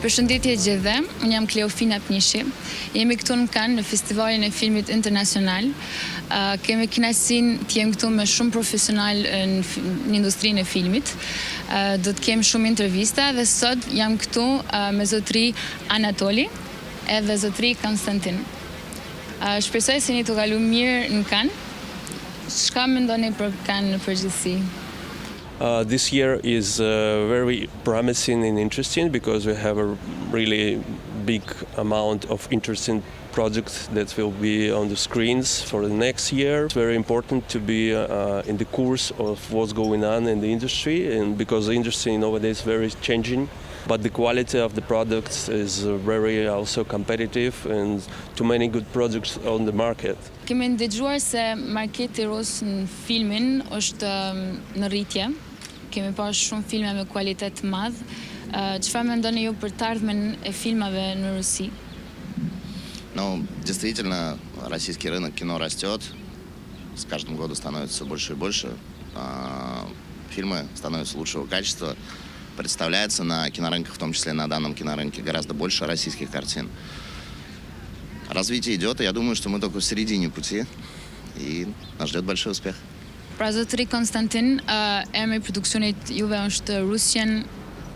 Përshëndetje gjithëve, unë jam Kleofina Pnishi. Jemi këtu në Cannes në festivalin e filmit internacional. Kemi kënaqësinë të jem këtu me shumë profesional në industrinë e filmit. Do të kem shumë intervista dhe sot jam këtu me zotëri Anatoli edhe zotëri Konstantin. Shpresoj se jeni të kalu mirë në Cannes. Çka mendoni për Cannes në përgjithësi? This year is very promising and interesting because we have a really big amount of interesting projects that will be on the screens for the next year. It's very important to be in the course of what's going on in the industry, and because the industry nowadays is very changing, but the quality of the products is very also competitive and too many good products on the market. Kemi ndëgjuar se marketi rus në filmin është në rritje. Kemi parë shumë filma me kualitet të madh. Çfarë mendoni ju për të ardhmen e filmave në Rusi? Ну, действительно, российский рынок кино растет. С каждым годом становится все больше и больше. Фильмы становятся лучшего качества. Представляется на кинорынках, в том числе на данном кинорынке, гораздо больше российских картин. Развитие идет, и я думаю, что мы только в середине пути, и нас ждет большой успех. Pra zotëri Konstantin, emri i produksionit juve është Russian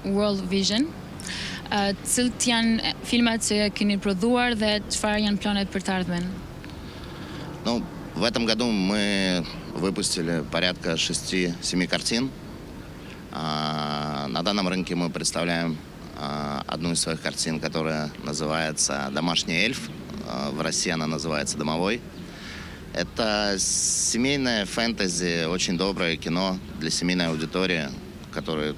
World Vision. Cilët janë filmat që keni prodhuar dhe çfarë janë planet për të ardhmen? Ну, в этом году мы выпустили порядка 6-7 картин. На данном рынке мы представляем одну из своих картин, которая называется «Домашний эльф». В России она называется «Домовой». Это семейное фэнтези, очень доброе кино для семейной аудитории, которое,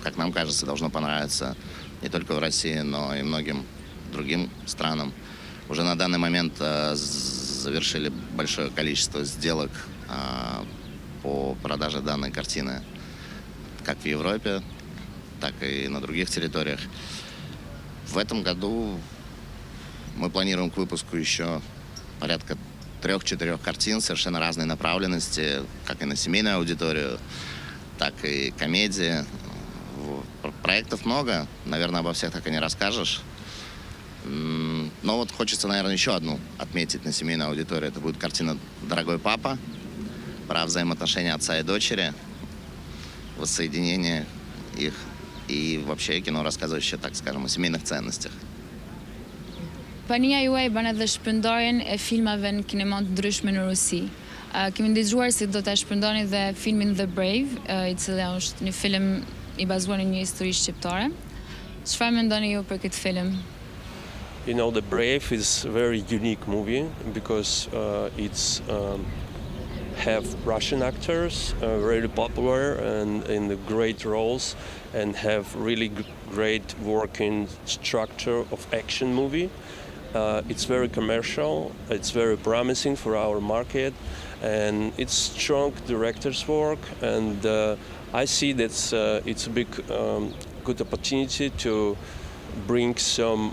как нам кажется, должно понравиться не только в России, но и многим другим странам. Уже на данный момент завершили большое количество сделок по продаже данной картины как в Европе, так и на других территориях. В этом году мы планируем к выпуску еще порядка 3-4 картин совершенно разной направленности, как и на семейную аудиторию, так и комедии. Проектов много, наверное, обо всех так и не расскажешь. Но вот хочется, наверное, еще одну отметить на семейную аудиторию. Это будет картина «Дорогой папа», про взаимоотношения отца и дочери, воссоединение их и вообще кино, рассказывающее, так скажем, о семейных ценностях. Kompania juaj bën edhe shpërndarjen e filmave në kinema të ndryshme në Rusi. Kemi ndëgjuar se do ta shpërndani dhe filmin The Brave, I cili është një film I bazuar në një histori shqiptare. Çfarë mendoni ju për këtë film? You know, The Brave is a very unique movie because it's have Russian actors, very popular and in the great roles, and have really great working structure of action movie. It's very commercial, it's very promising for our market, and it's strong director's work, and I see that it's a big good opportunity to bring some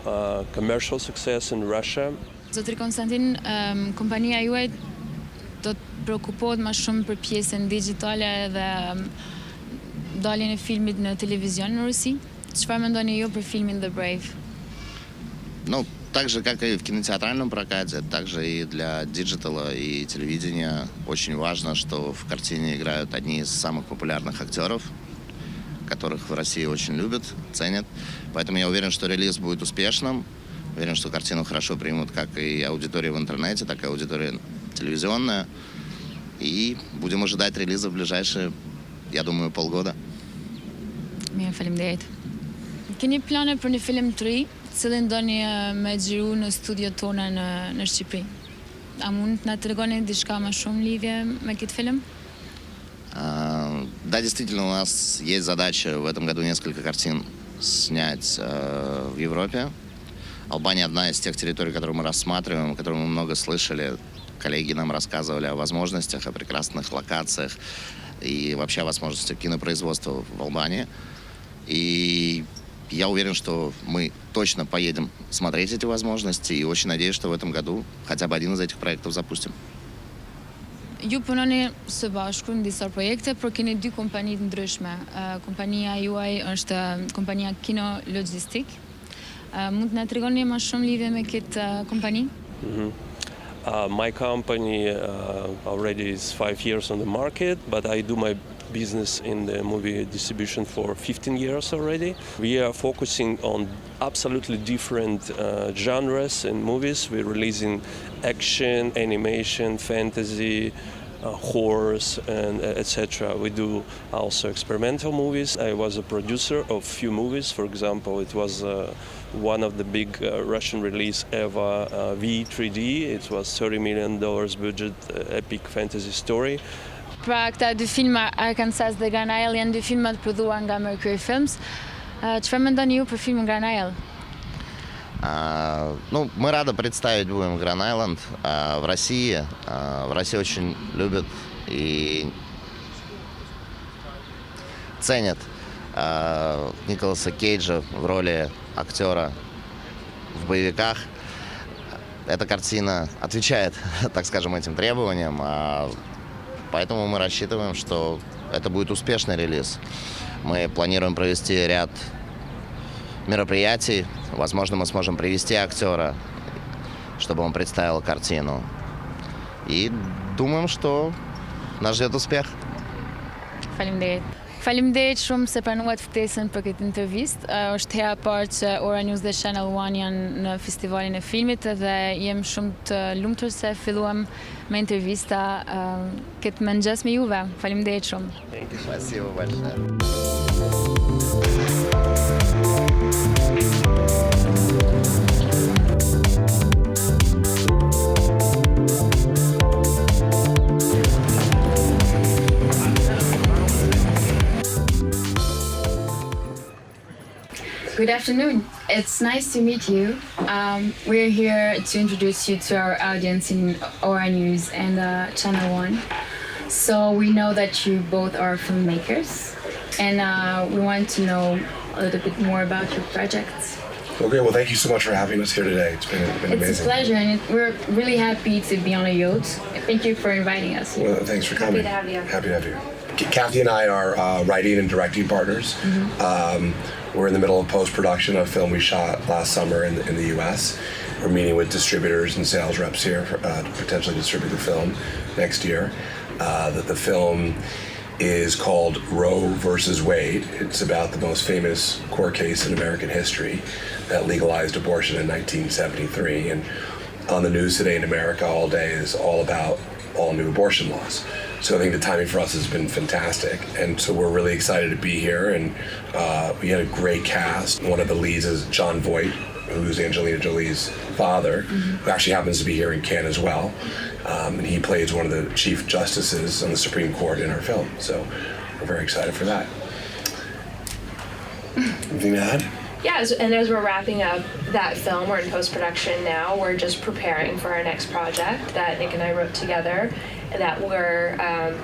commercial success in Russia. Zotëri Konstantin, kompania juaj do të preokupohet më shumë për pjesën digjitale dhe daljen e filmit në televizion në Rusi. Çfarë mendoni ju për filmin The Brave? Ну, так же, как и в кинотеатральном прокате, также и для диджитала и телевидения очень важно, что в картине играют одни из самых популярных актеров, которых в России очень любят, ценят. Поэтому я уверен, что релиз будет успешным. Уверен, что картину хорошо примут как и аудитория в интернете, так и аудитория телевизионная. И будем ожидать релиза в ближайшие, я думаю, полгода. Mirë, faleminderit. Keni plane për një film të ri, cilin doni me xhiru në studiot tona në Shqipëri? A mund të na tregoni diçka më shumë lidhje me këtë film? Да, действительно, у нас есть задача в этом году несколько картин снять в Европе. Албания одна из тех территорий, которые мы рассматриваем, о которых мы много слышали. Коллеги нам рассказывали о возможностях, о прекрасных локациях и вообще о возможностях кинопроизводства в Албании. И я уверен, что мы точно поедем смотреть эти возможности и очень надеюсь, что в этом году хотя бы один из этих проектов запустим. Ju punoni së bashku në disa projekte, por keni dy kompani të ndryshme. Kompania juaj është kompania Kino Logistik Mund të na tregoni më shumë lidhje me këtë kompani? My company already is 5 years on the market, but I do my business in the movie distribution for 15 years already. We are focusing on absolutely different genres in movies. We're releasing action, animation, fantasy, horror, and etc. We do also experimental movies. I was a producer of few movies. For example, it was one of the big Russian release ever, V3D. It was $30 million budget, epic fantasy story. Pra këta dy filma, Arkansas dhe Granael, janë dy filma të prodhuar nga Mercury Films. Çfarë mendoni ju për filmin Granael? Ну, мы рады представить будем Гран Айленд в России. В России очень любят и ценят Николаса Кейджа в роли актера в боевиках. Эта картина отвечает, так скажем, этим требованиям, поэтому мы рассчитываем, что это будет успешный релиз. Мы планируем провести ряд мероприятий. Возможно, мы сможем привести актера, чтобы он представил картину. И думаем, что нас ждет успех. Faleminderit. Faleminderit shumë se pranuat ftesën për këtë intervistë. Është hera e parë që Ora News dhe Channel One janë në festivalin e filmit dhe jem shumë të lumtur se filluam me intervista këtë mëngjes me juve. Faleminderit shumë. Спасибо большое. Good afternoon. It's nice to meet you. We're here to introduce you to our audience in Ora News and Channel One. So we know that you both are filmmakers, and we want to know a little bit more about your projects. Okay, well, thank you so much for having us here today. It's been amazing. It's a pleasure, and we're really happy to be on a yacht. Thank you for inviting us here. Well, thanks for coming. Happy to have you. Happy to have you. Kathy and I are writing and directing partners. We're in the middle of post-production of a film we shot last summer in the U.S. We're meeting with distributors and sales reps here to potentially distribute the film next year. The film is called Roe versus Wade. It's about the most famous court case in American history that legalized abortion in 1973. And on the news today in America all day is all about all new abortion laws. So I think the timing for us has been fantastic. And so we're really excited to be here. And we had a great cast. One of the leads is John Voight, who's Angelina Jolie's father, who actually happens to be here in Cannes as well. And he plays one of the chief justices on the Supreme Court in our film. So we're very excited for that. Anything to add? Yeah, and as we're wrapping up that film, we're in post-production now. We're just preparing for our next project that Nick and I wrote together, that we're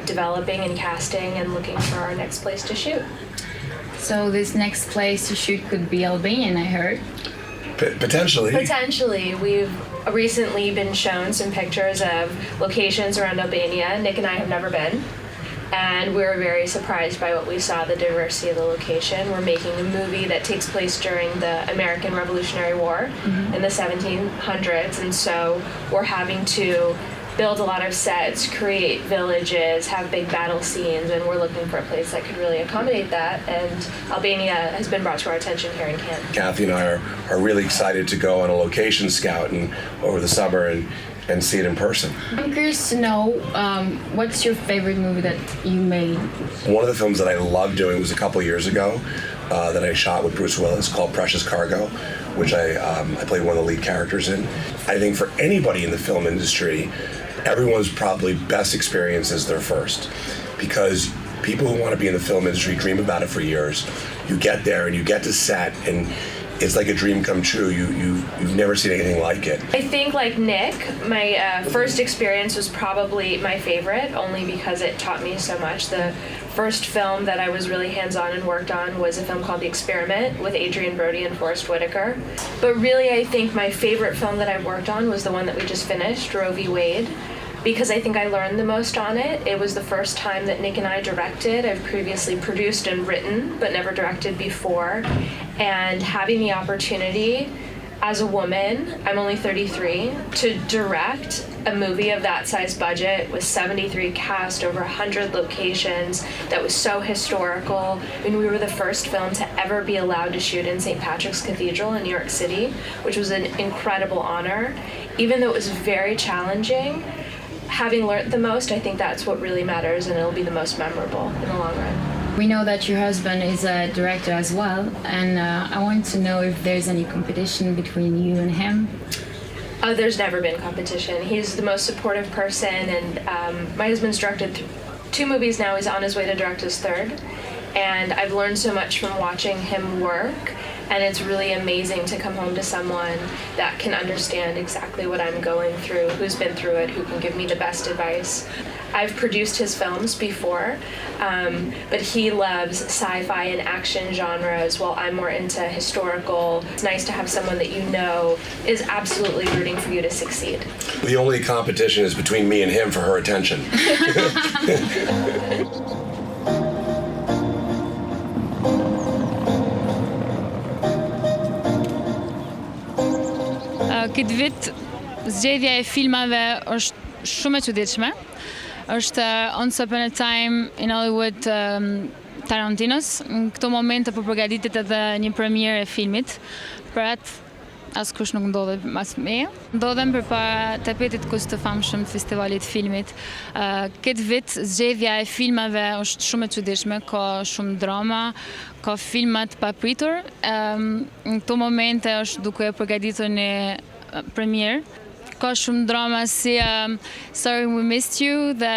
developing and casting and looking for our next place to shoot. So this next place to shoot could be Albanian, I heard. Potentially. Potentially. We've recently been shown some pictures of locations around Albania. Nick and I have never been. And we were very surprised by what we saw, the diversity of the location. We're making a movie that takes place during the American Revolutionary War in the 1700s, and so we're having to build a lot of sets, create villages, have big battle scenes, and we're looking for a place that could really accommodate that, and Albania has been brought to our attention here in Cannes. Kathy and I are really excited to go on a location scout and over the summer and see it in person. I'm curious to know, what's your favorite movie that you made? One of the films that I loved doing was a couple years ago that I shot with Bruce Willis called Precious Cargo, which I played one of the lead characters in. I think for anybody in the film industry, everyone's probably best experience is their first, because people who want to be in the film industry dream about it for years. You get there and you get to set and it's like a dream come true. You've never seen anything like it. I think, like Nick, my first experience was probably my favorite, only because it taught me so much. The first film that I was really hands-on and worked on was a film called The Experiment with Adrian Brody and Forrest Whitaker. But really, I think my favorite film that I've worked on was the one that we just finished, Roe v. Wade. because I think I learned the most on it. It was the first time that Nick and I directed. I've previously produced and written, but never directed before. And having the opportunity as a woman, I'm only 33, to direct a movie of that size budget with 73 cast, over 100 locations, that was so historical. I mean, we were the first film to ever be allowed to shoot in St. Patrick's Cathedral in New York City, which was an incredible honor. Even though it was very challenging, having learned the most, I think that's what really matters, and it'll be the most memorable in the long run. We know that your husband is a director as well, and I want to know if there's any competition between you and him. Oh, there's never been competition. He's the most supportive person, and my husband's directed 2 movies now. He's on his way to direct his 3rd, and I've learned so much from watching him work, and it's really amazing to come home to someone that can understand exactly what I'm going through, who's been through it, who can give me the best advice. I've produced his films before, but he loves sci-fi and action genres, while I'm more into historical. It's nice to have someone that you know is absolutely rooting for you to succeed. The only competition is between me and him for her attention. Këtë vit zgjedhja e filmave është shumë e çuditshme. Është Once Upon a Time in Hollywood Tarantinos. Në këto momente po përgatitet edhe një premierë e filmit. Për atë askush nuk ndodhet mas meje. Ndodhem përpara tapetit kus të famshëm të festivalit filmit. Këtë vit zgjedhja e filmave është shumë e çuditshme, ka shumë drama, ka filma të papritur. Në këto momente është duke e përgatitur një premierë. Ka shumë drama si Sorry We Missed You dhe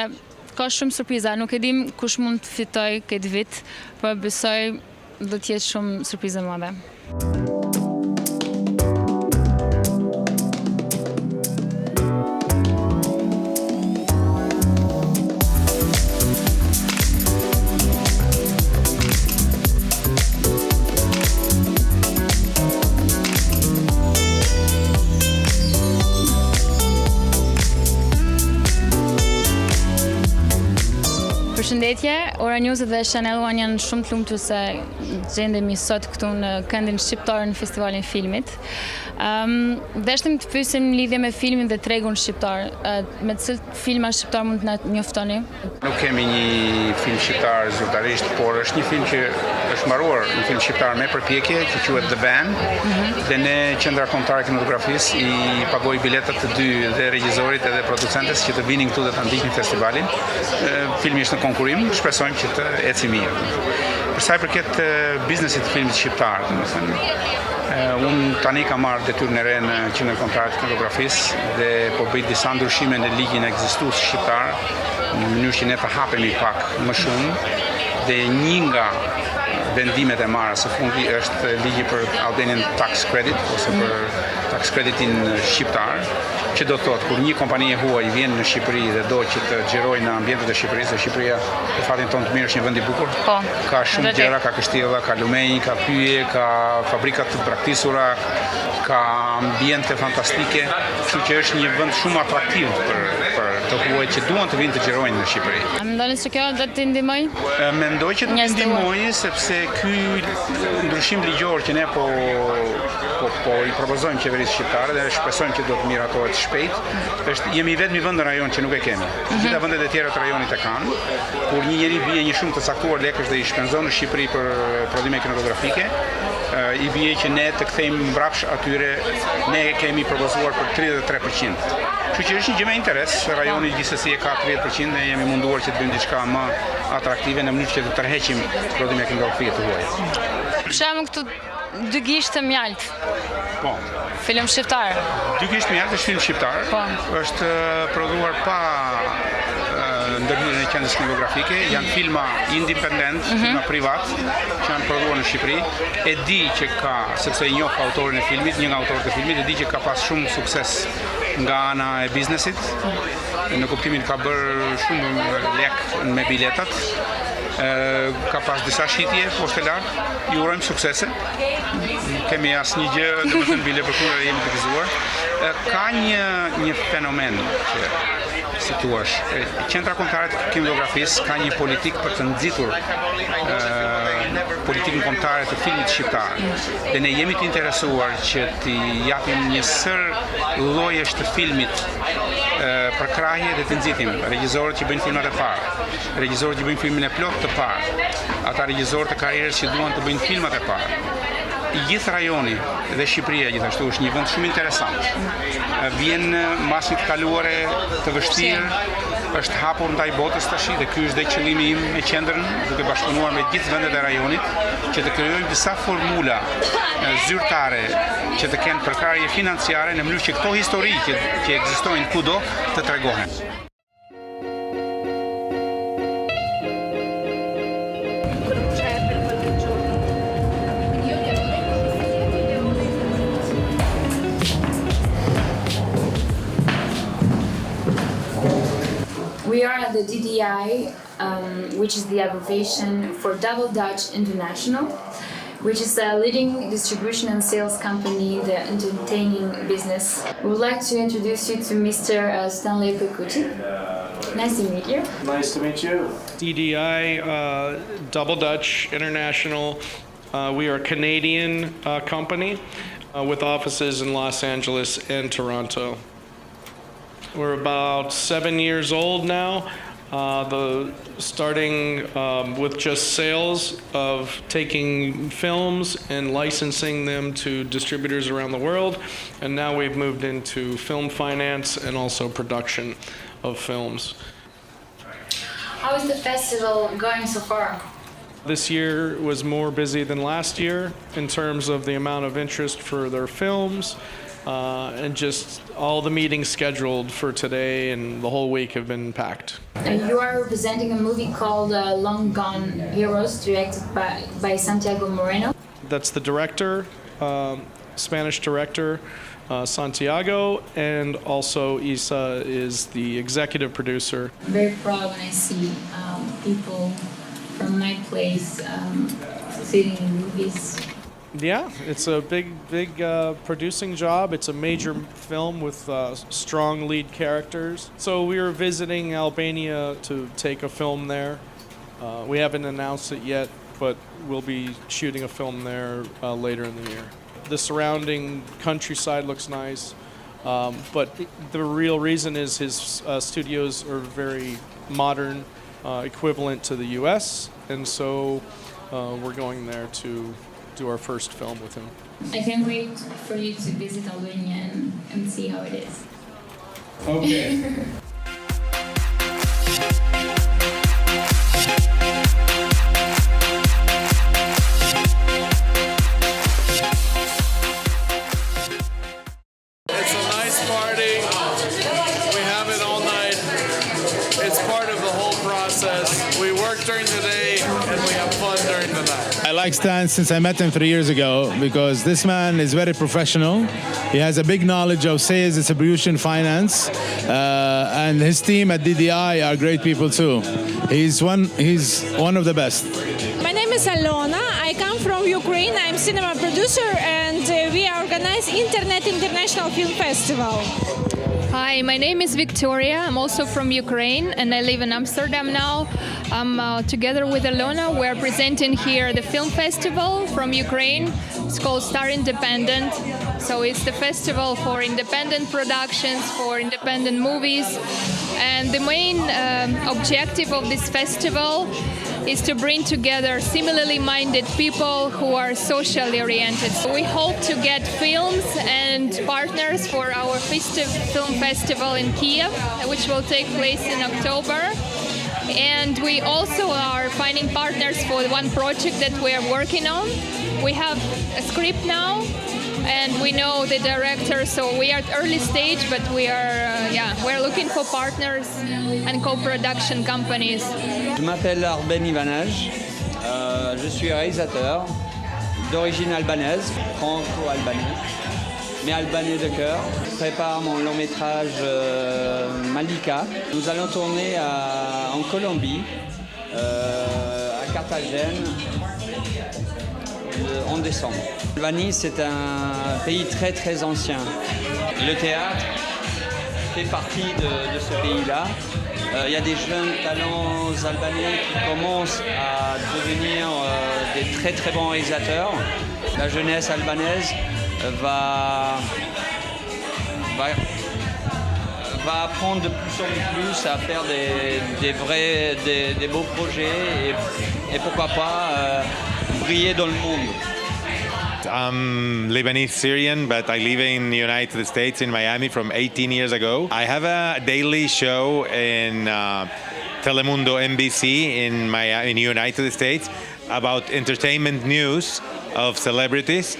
ka shumë surpriza. Nuk e dim kush mund të fitoj këtë vit, por besoj do të jetë shumë surprizë e madhe. Përshëndetje, Euronews dhe Channel One janë shumë të lumtur se gjendemi sot këtu në këndin shqiptar në festivalin filmit. Deshtim të pyesim në lidhje me filmin dhe tregun shqiptar. Me cilë filma shqiptar mund të na njoftoni? Nuk kemi një film shqiptar zyrtarisht, por është një film që është mbaruar, një film shqiptar me përpjekje që quhet The Band, dhe ne Qendra Kombëtare Kinematografisë i pagoi biletat të dy dhe regjisorit edhe producentes që të vinin këtu dhe ta ndiqnin festivalin. Filmi është në konkurim, shpresojmë që të ecë mirë. Për sa i përket biznesit të filmit shqiptar, unë tani kam marrë detyrën e re në Qendrën Kombëtare të Kinematografisë dhe po bëj disa ndryshime në ligjin ekzistues shqiptar, në mënyrë që ne të hapemi pak më shumë, dhe një nga vendimet e marra së fundi është ligji për Albanian tax credit ose për tax creditin shqiptar, që do të thotë kur një kompani e huaj vjen në Shqipëri dhe do që të xhirojë në ambientet e Shqipërisë, Shqipëria në fatin tonë të mirë është një vend i bukur. Ka shumë gjëra, ka kështjella, ka lumenj, ka pyje, ka fabrika të braktisura, ka ambiente fantastike, kështu që është një vend shumë atraktiv për të huaj që duan të vinë të xhirojnë në Shqipëri. A mendoni se kjo do të ndihmoj? Mendoj që do të ndihmojë, sepse ky ndryshim ligjor që ne po i propozojmë qeverisë shqiptare dhe shpresojmë që do të miratohet shpejt, jemi vetëm vend në rajon që nuk e kemi. Gjitha vendet e tjera të rajonit e kanë. Kur një njeri bie një shumë të caktuar lekësh dhe i shpenzon në Shqipëri për prodhime kinematografike, i bie që ne të kthejmë mbrapsht atyre, ne kemi propozuar për 33%. Kështu që është një gjë me interes, rajoni gjithsesi e ka 30% dhe jemi munduar që të bëjmë diçka më atraktive në mënyrë që të tërheqim prodhime kinematografike të huaja. Për shembull këtu Dy gishtë mjalt. Po. Film shqiptar. Dy gishtë mjalt është film shqiptar. Po. Është prodhuar pa ndërhyrjen e qendrës kinematografike, janë filma independent, filma privat që janë prodhuar në Shqipëri. E di që ka, sepse i njoh autorin e filmit, një nga autorët e filmit, e di që ka pas shumë sukses nga ana e biznesit. Në kuptimin ka bërë shumë lek me biletat. Ka pas disa shitje poshtë lartë, i urojmë suksese. Kemi asnjë gjë, domethënë bile për kurrë jemi të gëzuar. Ka një fenomen që si thua. Qendra Kombëtare e Kinematografisë ka një politikë për të nxitur politikën kombëtare të filmit shqiptar. Dhe ne jemi të interesuar që t'i japim një sër llojesh të filmit për krahje dhe të nxitim. Regjisorët që bëjnë filmat e parë, regjisorët që bëjnë filmin e plot të parë, ata regjisorët e karrierës që duan të bëjnë filmat e parë. I gjithë rajoni dhe Shqipëria gjithashtu është një vend shumë interesant. Vjen mbas një të kaluare të vështirë, është hapur ndaj botës tash dhe ky është dhe qëllimi im me qendrën, duke bashkëpunuar me gjithë vendet e rajonit, që të krijojmë disa formula zyrtare që të kenë përkrahje financiare në mënyrë që këto histori që ekzistojnë kudo të tregohen. We are at the DDI, which is the abbreviation for Double Dutch International, which is a leading distribution and sales company in the entertaining business. We would like to introduce you to Mr. Stanley Pekuti. Nice to meet you. Nice to meet you. DDI, Double Dutch International. We are a Canadian company with offices in Los Angeles and Toronto. We're about 7 years old now, starting with just sales of taking films and licensing them to distributors around the world, and now we've moved into film finance and also production of films. How is the festival going so far? This year was more busy than last year in terms of the amount of interest for their films. And just all the meetings scheduled for today and the whole week have been packed. You are representing a movie called Long Gone Heroes, directed by Santiago Moreno. That's the director, Spanish director, Santiago, and also Isa is the executive producer. I'm very proud when I see people from my place succeeding in movies. Yeah, it's a big producing job. It's a major film with strong lead characters. So we were visiting Albania to take a film there. We haven't announced it yet, but we'll be shooting a film there later in the year. The surrounding countryside looks nice, but the real reason is his studios are very modern, equivalent to the US, and so we're going there to do our first film with him. I can't wait for you to visit Albania and see how it is. Okay. It's a nice party. We have it all night. It's part of the whole process. We work during the day and we have fun during the night. I like Stan since I met him 3 years ago because this man is very professional. He has a big knowledge of sales, distribution, finance, and his team at DDI are great people too. He's one of the best. My name is Alona. I come from Ukraine. I'm cinema producer, and we organize Internet International Film Festival. Hi, my name is Victoria. I'm also from Ukraine and I live in Amsterdam now. I'm together with Alona. We're presenting here the film festival from Ukraine. It's called Star Independent. So it's the festival for independent productions, for independent movies. And the main objective of this festival is to bring together similarly minded people who are socially oriented. So we hope to get films and partners for our film festival in Kiev, which will take place in October. And we also are finding partners for one project that we are working on. We have a script now, and we know the director, so we are at early stage, but we're looking for partners and co-production companies. Je m'appelle Albanian, je suis réalisateur d'origine albanaise, franco-albanaise, mais albanais de cœur. Je prépare mon long métrage Malika. Nous allons tourner en Colombie, à Carthagène, en décembre. L'Albanie, c'est un pays très très ancien. Le théâtre fait partie de ce pays-là. Il y a des jeunes talents albanais qui commencent à devenir des très très bons réalisateurs. La jeunesse albanaise va apprendre de plus en plus à faire des beaux projets et pourquoi pas briller dans le monde. I'm Lebanese Syrian, but I live in the United States in Miami from 18 years ago. I have a daily show in Telemundo NBC in the United States about entertainment news of celebrities.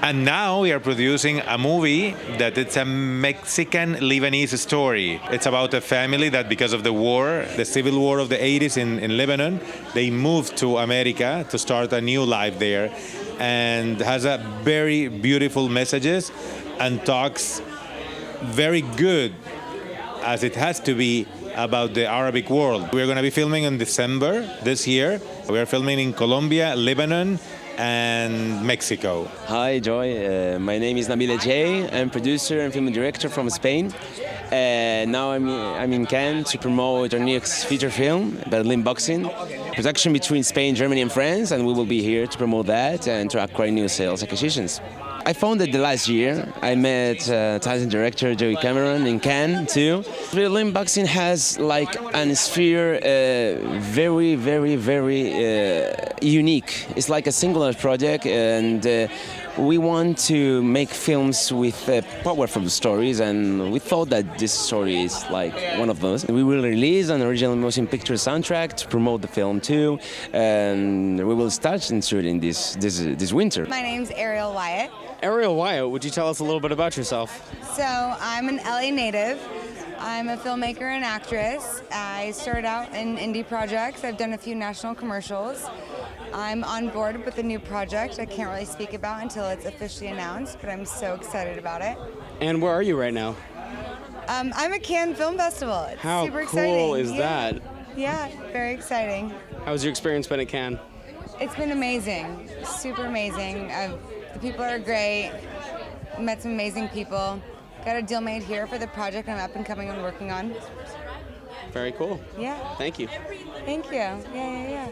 And now we are producing a movie that it's a Mexican-Lebanese story. It's about a family that because of the war, the civil war of the 80s in Lebanon, they moved to America to start a new life there, and has a very beautiful messages and talks very good as it has to be about the Arabic world. We're going to be filming in December this year. We are filming in Colombia, Lebanon, and Mexico. Hi, Joy. My name is Nabil Ejay. I'm producer and film director from Spain. Now I'm in Cannes to promote our next feature film, Berlin Boxing. Production between Spain, Germany, and France, and we will be here to promote that and to acquire new sales acquisitions. I founded the last year. I met talented director Joey Cameron in Cannes too. Berlin Boxing has like an sphere very, very, very unique. It's like a singular project, and we want to make films with powerful stories, and we thought that this story is like one of those. We will release an original motion picture soundtrack to promote the film too, and we will start shooting this winter. My name's Ariel Wyatt. Ariel Wyatt, would you tell us a little bit about yourself? So I'm an LA native. I'm a filmmaker and actress. I started out in indie projects. I've done a few national commercials. I'm on board with a new project I can't really speak about until it's officially announced, but I'm so excited about it. And where are you right now? I'm at Cannes Film Festival. It's How super cool exciting. is that? Yeah, very exciting. How's your experience been at Cannes? It's been amazing, super amazing. The people are great. Met some amazing people. Got a deal made here for the project I'm up and coming and working on. Very cool. Yeah. Thank you. Thank you. Yeah.